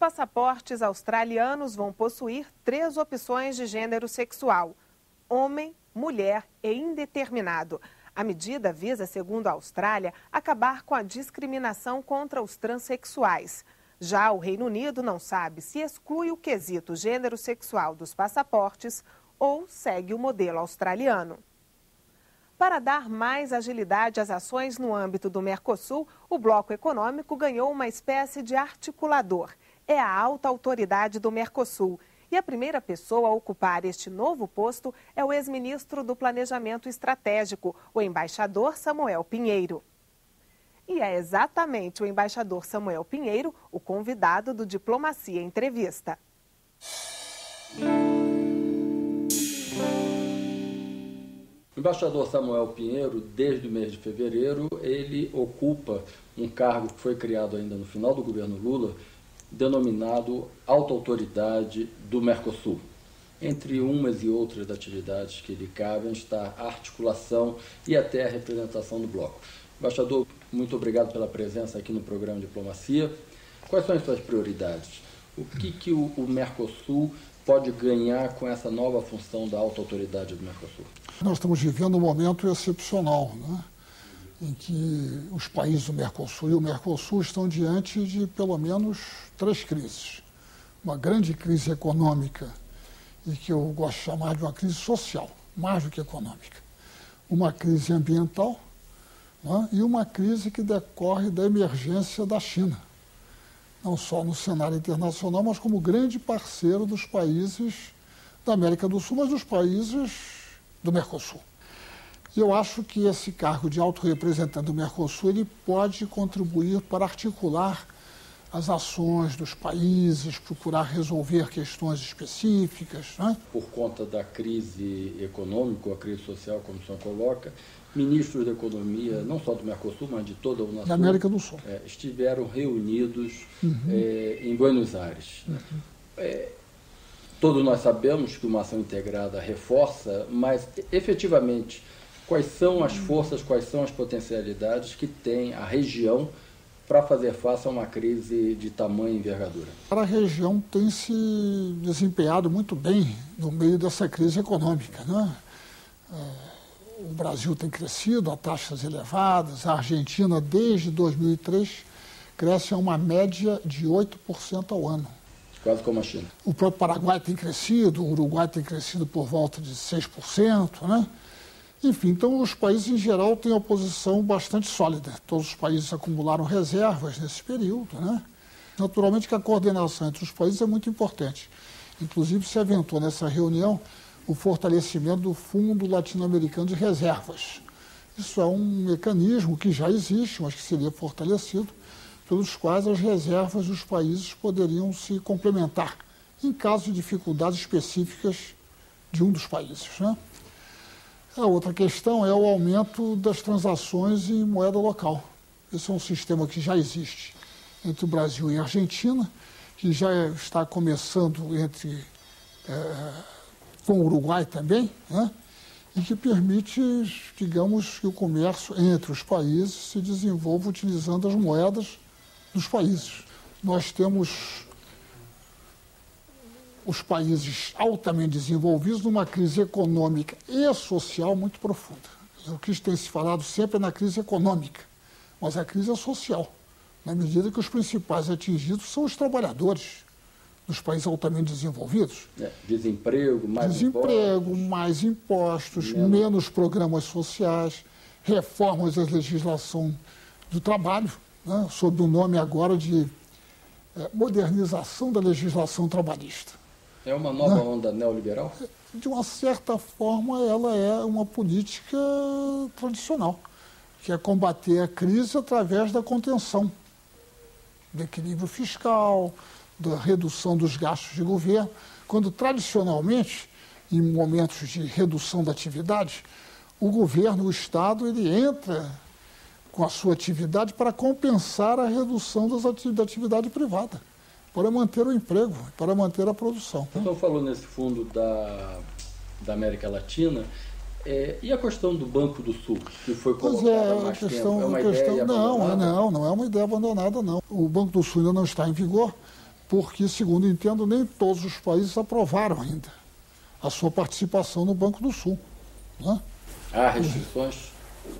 passaportes australianos vão possuir 3 opções de gênero sexual: homem, mulher e indeterminado. A medida visa, segundo a Austrália, acabar com a discriminação contra os transexuais. Já o Reino Unido não sabe se exclui o quesito gênero sexual dos passaportes ou segue o modelo australiano. Para dar mais agilidade às ações no âmbito do Mercosul, o Bloco Econômico ganhou uma espécie de articulador. É a alta autoridade do Mercosul. E a primeira pessoa a ocupar este novo posto é o ex-ministro do Planejamento Estratégico, o embaixador Samuel Pinheiro. E é exatamente o embaixador Samuel Pinheiro o convidado do Diplomacia Entrevista. O embaixador Samuel Pinheiro, desde o mês de fevereiro, ele ocupa um cargo que foi criado ainda no final do governo Lula, denominado Alta Autoridade do Mercosul. Entre umas e outras atividades que lhe cabem está a articulação e até a representação do bloco. Embaixador, muito obrigado pela presença aqui no programa Diplomacia. Quais são as suas prioridades? O que o Mercosul pode ganhar com essa nova função da alta autoridade do Mercosul? Nós estamos vivendo um momento excepcional, né? Em que os países do Mercosul e o Mercosul estão diante de pelo menos 3 crises. Uma grande crise econômica, e que eu gosto de chamar de uma crise social, mais do que econômica. Uma crise ambiental, né? E uma crise que decorre da emergência da China. Não só no cenário internacional, mas como grande parceiro dos países da América do Sul, mas dos países do Mercosul. E eu acho que esse cargo de alto representante do Mercosul ele pode contribuir para articular as ações dos países, procurar resolver questões específicas, né? Por conta da crise econômica, a crise social, como o senhor coloca, ministros da economia, não só do Mercosul, mas de toda a Unasul, da América do Sul, estiveram reunidos em Buenos Aires. Todos nós sabemos que uma ação integrada reforça, mas efetivamente quais são as forças, quais são as potencialidades que tem a região para fazer face a uma crise de tamanha envergadura? A região tem se desempenhado muito bem no meio dessa crise econômica, né? O Brasil tem crescido a taxas elevadas, a Argentina desde 2003 cresce a uma média de 8% ao ano. Quase como a China. O próprio Paraguai tem crescido, o Uruguai tem crescido por volta de 6%, né? Enfim, então os países em geral têm uma posição bastante sólida. Todos os países acumularam reservas nesse período, né? Naturalmente que a coordenação entre os países é muito importante. Inclusive se aventou nessa reunião o fortalecimento do Fundo Latino-Americano de Reservas. Isso é um mecanismo que já existe, mas que seria fortalecido, pelos quais as reservas dos países poderiam se complementar em caso de dificuldades específicas de um dos países, né? A outra questão é o aumento das transações em moeda local. Esse é um sistema que já existe entre o Brasil e a Argentina, que já está começando com o Uruguai também, né? E que permite, digamos, que o comércio entre os países se desenvolva utilizando as moedas dos países. Nós temos os países altamente desenvolvidos numa crise econômica e social muito profunda. O que tem se falado sempre é na crise econômica, mas a crise é social, na medida que os principais atingidos são os trabalhadores dos países altamente desenvolvidos. Desemprego, mais impostos, menos programas sociais, reformas da legislação do trabalho, né, sob o nome agora de modernização da legislação trabalhista. É uma nova onda neoliberal? De uma certa forma, ela é uma política tradicional, que é combater a crise através da contenção, do equilíbrio fiscal, da redução dos gastos de governo, quando tradicionalmente, em momentos de redução da atividade, o governo, o Estado, ele entra com a sua atividade para compensar a redução da atividade privada, para manter o emprego, para manter a produção. O senhor falou nesse fundo da América Latina, e a questão do Banco do Sul, que foi colocada há mais tempo? É uma ideia abandonada? Não é uma ideia abandonada, não. O Banco do Sul ainda não está em vigor, porque, segundo entendo, nem todos os países aprovaram ainda a sua participação no Banco do Sul. Né? Há restrições?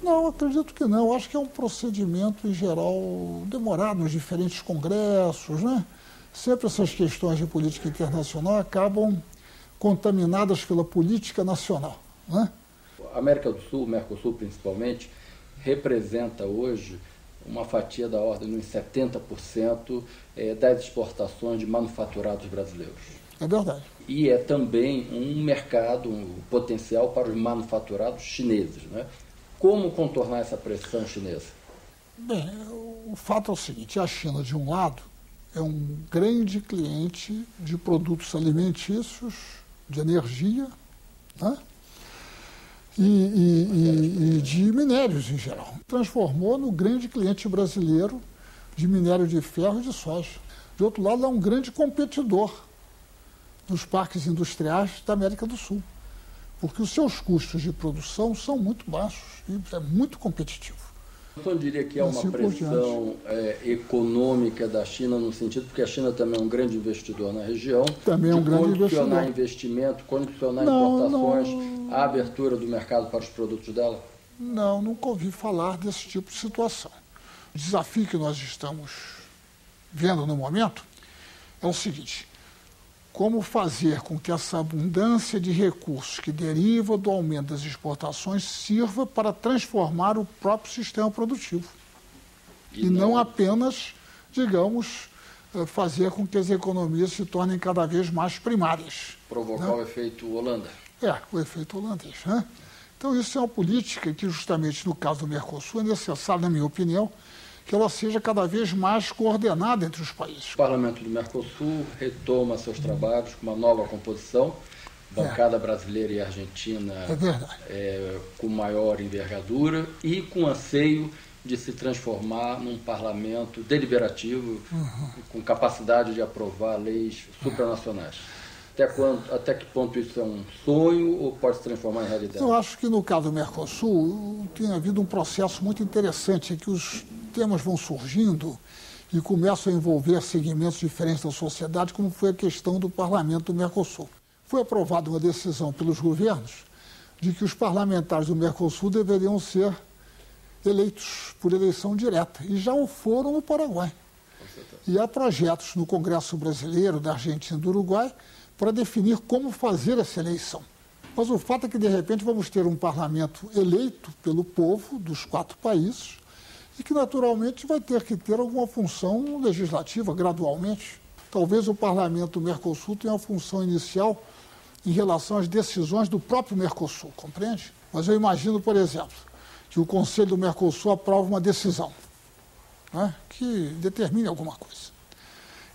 Não, acredito que não. Acho que é um procedimento, em geral, demorado nos diferentes congressos, né? Sempre essas questões de política internacional acabam contaminadas pela política nacional, né? A América do Sul, o Mercosul principalmente, representa hoje uma fatia da ordem de uns 70% das exportações de manufaturados brasileiros. É verdade. E é também um mercado, um potencial para os manufaturados chineses, né? Como contornar essa pressão chinesa? Bem, o fato é o seguinte, a China, de um lado, é um grande cliente de produtos alimentícios, de energia, né? E de minérios em geral. Transformou no grande cliente brasileiro de minério de ferro e de soja. De outro lado, é um grande competidor dos parques industriais da América do Sul, porque os seus custos de produção são muito baixos e é muito competitivo. O senhor diria que é uma pressão econômica da China, no sentido, porque a China também é um grande investidor na região, também é um grande condicionar investidor. Investimento, condicionar importações, a abertura do mercado para os produtos dela? Não, nunca ouvi falar desse tipo de situação. O desafio que nós estamos vendo no momento é o seguinte: como fazer com que essa abundância de recursos que deriva do aumento das exportações sirva para transformar o próprio sistema produtivo. E não apenas, digamos, fazer com que as economias se tornem cada vez mais primárias. Provocar, né, o efeito Holanda. O efeito holandês, né? Então, isso é uma política que, justamente no caso do Mercosul, é necessário, na minha opinião, que ela seja cada vez mais coordenada entre os países. O Parlamento do Mercosul retoma seus trabalhos com uma nova composição, bancada brasileira e argentina com maior envergadura e com anseio de se transformar num parlamento deliberativo, com capacidade de aprovar leis supranacionais. Até que ponto isso é um sonho ou pode se transformar em realidade? Eu acho que no caso do Mercosul tem havido um processo muito interessante, em que os temas vão surgindo e começam a envolver segmentos diferentes da sociedade, como foi a questão do parlamento do Mercosul. Foi aprovada uma decisão pelos governos de que os parlamentares do Mercosul deveriam ser eleitos por eleição direta, e já o foram no Paraguai. E há projetos no Congresso Brasileiro, da Argentina e do Uruguai para definir como fazer essa eleição. Mas o fato é que, de repente, vamos ter um parlamento eleito pelo povo dos 4 países e que, naturalmente, vai ter que ter alguma função legislativa gradualmente. Talvez o parlamento do Mercosul tenha uma função inicial em relação às decisões do próprio Mercosul, compreende? Mas eu imagino, por exemplo, que o Conselho do Mercosul aprova uma decisão, né, que determine alguma coisa.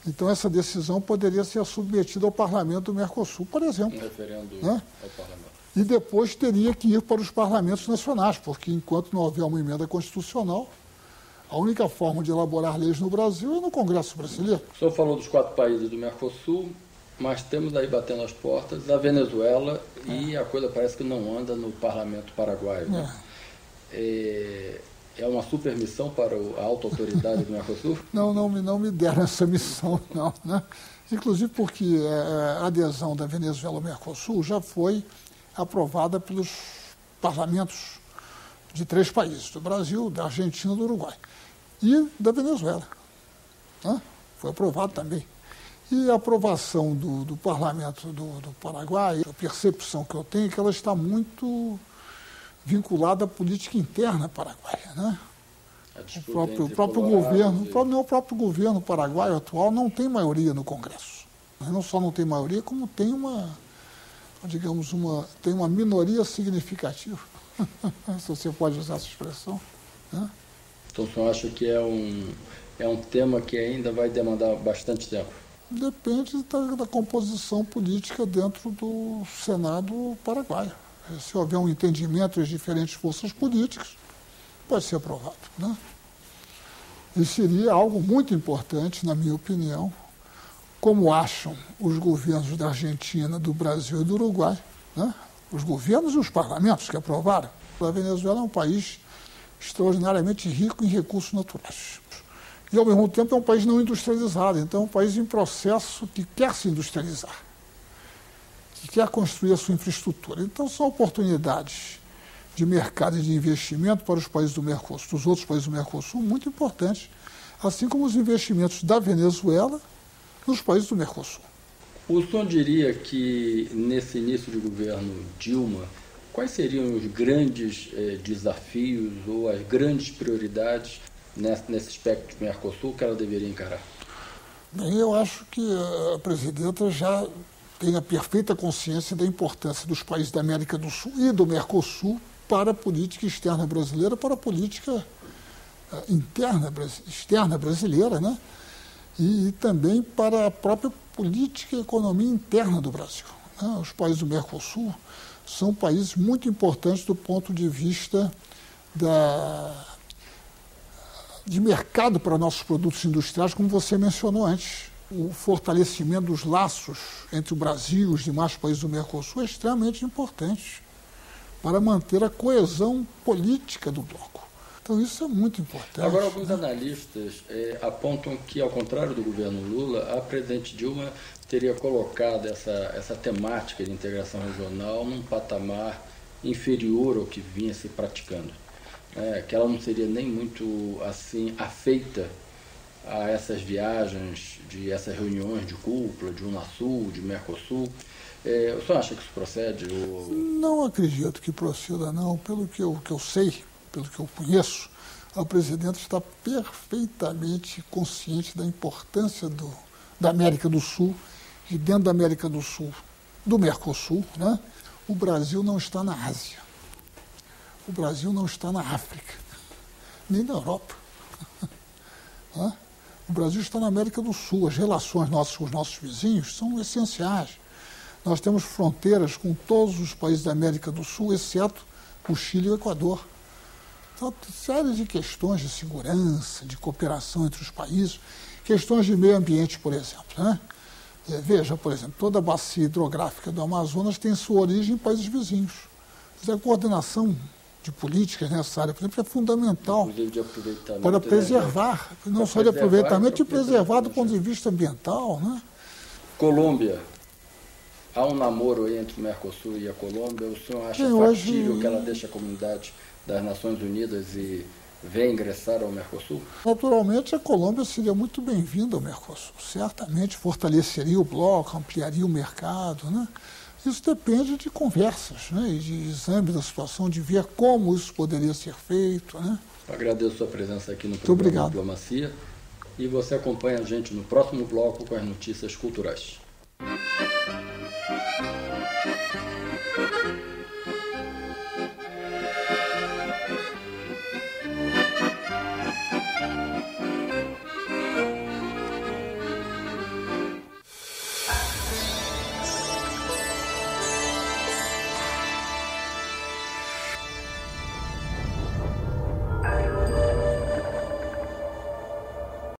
Então, essa decisão poderia ser submetida ao Parlamento do Mercosul, por exemplo. Um referendo, né, ao Parlamento. E depois teria que ir para os parlamentos nacionais, porque enquanto não houver uma emenda constitucional, a única forma de elaborar leis no Brasil é no Congresso Brasileiro. O senhor falou dos 4 países do Mercosul, mas temos aí batendo as portas a Venezuela e a coisa parece que não anda no Parlamento paraguaio. Né? É uma super missão para a alta autoridade do Mercosul? Não me deram essa missão, não. Né? Inclusive porque a adesão da Venezuela ao Mercosul já foi aprovada pelos parlamentos de 3 países, do Brasil, da Argentina e do Uruguai. E da Venezuela. Né? Foi aprovado também. E a aprovação do parlamento do Paraguai, a percepção que eu tenho é que ela está muito vinculada à política interna paraguaia, né? O próprio governo paraguaio atual não tem maioria no Congresso. Não só não tem maioria, como tem tem uma minoria significativa, se você pode usar essa expressão. Né? Então o senhor acha que é um tema que ainda vai demandar bastante tempo? Depende da composição política dentro do Senado paraguaio. Se houver um entendimento entre as diferentes forças políticas, pode ser aprovado. Né? E seria algo muito importante, na minha opinião, como acham os governos da Argentina, do Brasil e do Uruguai, né? Os governos e os parlamentos que aprovaram. A Venezuela é um país extraordinariamente rico em recursos naturais. e, ao mesmo tempo, é um país não industrializado. Então, é um país em processo que quer se industrializar, que quer construir a sua infraestrutura. Então, são oportunidades de mercado e de investimento para os países do Mercosul, dos outros países do Mercosul, muito importantes, assim como os investimentos da Venezuela nos países do Mercosul. O senhor diria que, nesse início de governo Dilma, quais seriam os grandes desafios ou as grandes prioridades nesse aspecto de Mercosul que ela deveria encarar? Bem, eu acho que a presidenta já tem a perfeita consciência da importância dos países da América do Sul e do Mercosul para a política externa brasileira, para a política externa brasileira, né? E também para a própria política e economia interna do Brasil, né? Os países do Mercosul são países muito importantes do ponto de vista de mercado para nossos produtos industriais, como você mencionou antes. O fortalecimento dos laços entre o Brasil e os demais países do Mercosul é extremamente importante para manter a coesão política do bloco. Então, isso é muito importante. Agora, alguns analistas apontam que, ao contrário do governo Lula, a presidente Dilma teria colocado essa temática de integração regional num patamar inferior ao que vinha se praticando. Que ela não seria nem muito assim afeita a essas viagens, essas reuniões de cúpula, de Unasul, de Mercosul. O senhor acha que isso procede? Não acredito que proceda, não. Pelo que eu sei, pelo que eu conheço, a presidenta está perfeitamente consciente da importância da América do Sul, e dentro da América do Sul, do Mercosul, né? O Brasil não está na Ásia, o Brasil não está na África, nem na Europa. Né? O Brasil está na América do Sul, as relações nossas com os nossos vizinhos são essenciais. Nós temos fronteiras com todos os países da América do Sul, exceto o Chile e o Equador. Então, série de questões de segurança, de cooperação entre os países, questões de meio ambiente, por exemplo. Né? Veja, por exemplo, toda a bacia hidrográfica do Amazonas tem sua origem em países vizinhos. A coordenação de políticas nessa área, por exemplo, é fundamental para preservar, não só de aproveitamento, de preservar do ponto de vista ambiental. Né? Colômbia. Há um namoro aí entre o Mercosul e a Colômbia. O senhor acha factível que ela deixe a comunidade das Nações Unidas e venha ingressar ao Mercosul? Naturalmente, a Colômbia seria muito bem-vinda ao Mercosul. Certamente fortaleceria o bloco, ampliaria o mercado. Né? Isso depende de conversas, né? E de exame da situação, de ver como isso poderia ser feito. Né? Agradeço a sua presença aqui no programa Diplomacia. E você acompanha a gente no próximo bloco com as notícias culturais.